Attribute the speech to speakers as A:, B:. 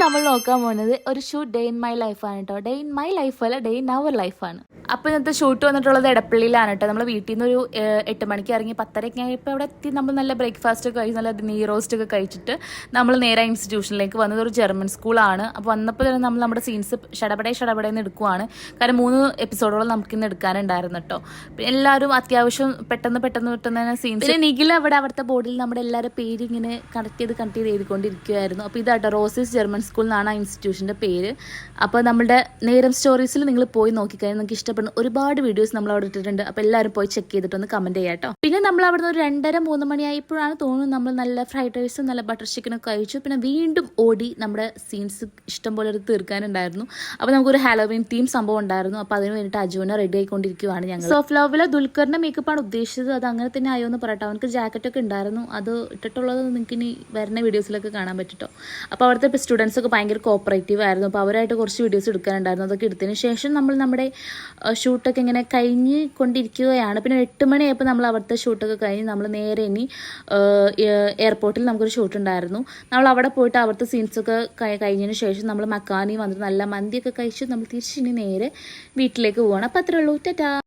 A: നമ്മൾ നോക്കാൻ പോകുന്നത് ഒരു ഷൂട്ട് ഡേ ഇൻ മൈ ലൈഫാണ് കേട്ടോ. ഡേ ഇൻ മൈ ലൈഫ് അല്ല, ഡേ ഇൻ അവർ ലൈഫാണ്. അപ്പോൾ ഇന്നത്തെ ഷൂട്ട് വന്നിട്ടുള്ളത് എടപ്പള്ളിയിലാണ് കേട്ടോ. നമ്മൾ വീട്ടിൽ നിന്ന് ഒരു 8 മണിക്ക് ഇറങ്ങി 10:30 ആയപ്പോൾ അവിടെ എത്തി. നമ്മൾ നല്ല ബ്രേക്ക്ഫാസ്റ്റ് ഒക്കെ കഴിച്ച് നല്ല നെയ് റോസ്റ്റ് ഒക്കെ കഴിച്ചിട്ട് നമ്മൾ നേരെ ഇൻസ്റ്റിറ്റ്യൂഷനിലേക്ക് വന്നത്. ഒരു ജർമ്മൻ സ്കൂളാണ്. അപ്പോൾ വന്നപ്പോൾ തന്നെ നമ്മൾ നമ്മുടെ സീൻസ് ഷടപടേന്ന് എടുക്കുവാണ്. കാരണം 3 എപ്പിസോഡോളം നമുക്കിന്ന് എടുക്കാനുണ്ടായിരുന്നു കേട്ടോ. പിന്നെ എല്ലാവരും അത്യാവശ്യം പെട്ടെന്ന് തന്നെ സീൻസ്. പിന്നെ നിഖിൽ അവിടുത്തെ ബോർഡിൽ നമ്മുടെ എല്ലാവരുടെ പേര് ഇങ്ങനെ കണക്ട് ചെയ്ത് എഴുതിക്കൊണ്ടിരിക്കുകയായിരുന്നു. അപ്പോൾ ഇതാട്ടോ റോസിസ് ജർമ്മൻ സ്കൂൾ എന്നാണ് ആ ഇൻസ്റ്റിറ്റ്യൂഷൻ്റെ പേര്. അപ്പോൾ നമ്മുടെ നേരം സ്റ്റോറീസിൽ നിങ്ങൾ പോയി നോക്കിക്കഴിഞ്ഞാൽ നിങ്ങൾക്ക് ഇഷ്ടപ്പെടുന്ന ഒരുപാട് വീഡിയോസ് നമ്മൾ അവിടെ ഇട്ടിട്ടുണ്ട്. അപ്പോൾ എല്ലാവരും പോയി ചെക്ക് ചെയ്തിട്ടൊന്ന് കമൻറ്റ് ചെയ്യാം കേട്ടോ. പിന്നെ നമ്മൾ അവിടെ നിന്ന് ഒരു 2:30-3 മണിയായപ്പോഴാണ് തോന്നുന്നു നമ്മൾ നല്ല ഫ്രൈഡ് റൈസും നല്ല ബട്ടർ ചിക്കനൊക്കെ കഴിച്ചു. പിന്നെ വീണ്ടും ഓടി നമ്മുടെ സീൻസ് ഇഷ്ടം പോലെ തീർക്കാനുണ്ടായിരുന്നു. അപ്പോൾ നമുക്കൊരു ഹാലോവീൻ തീം സംഭവം ഉണ്ടായിരുന്നു. അപ്പോൾ അതിന് വേണ്ടിയിട്ട് അജുവിനെ റെഡി ആയിക്കൊണ്ടിരിക്കുകയാണ് ഞങ്ങൾ. സോഫ്റ്റ് ലവിലെ ദുൽഖറിന്റെ മേക്കപ്പാണ് ഉദ്ദേശിച്ചത്. അത് അങ്ങനെ തന്നെ ആയോ എന്ന് പറയട്ടോ. അവനക്ക് ജാക്കറ്റൊക്കെ ഉണ്ടായിരുന്നു. അത് ഇട്ടിട്ടുള്ളത് നിങ്ങൾക്ക് ഇനി വരുന്ന വീഡിയോസിലൊക്കെ കാണാൻ പറ്റിട്ടോ. അപ്പോൾ അവിടുത്തെ സ്റ്റുഡൻസ് ഒക്കെ ഭയങ്കര കോപ്പറേറ്റീവ് ആയിരുന്നു. അപ്പോൾ അവരായിട്ട് കുറച്ച് വീഡിയോസ് എടുക്കാനുണ്ടായിരുന്നു. അതൊക്കെ എടുത്തതിന് ശേഷം നമ്മൾ നമ്മുടെ ഷൂട്ടൊക്കെ ഇങ്ങനെ കഴിഞ്ഞ് കൊണ്ടിരിക്കുകയാണ്. പിന്നെ 8 മണിയായപ്പോൾ നമ്മൾ അവിടുത്തെ ഷൂട്ടൊക്കെ കഴിഞ്ഞ് നമ്മൾ നേരെ ഇനി എയർപോർട്ടിൽ നമുക്കൊരു ഷൂട്ട് ഉണ്ടായിരുന്നു. നമ്മൾ അവിടെ പോയിട്ട് അവിടുത്തെ സീൻസൊക്കെ കഴിഞ്ഞതിന് ശേഷം നമ്മൾ മക്കാനി വന്നിട്ട് നല്ല മന്തിയൊക്കെ കഴിച്ച് നമ്മൾ തിരിച്ചിനി നേരെ വീട്ടിലേക്ക് പോവുകയാണ്. അപ്പോൾ അത്രേ ഉള്ളൂ. ടാറ്റാ.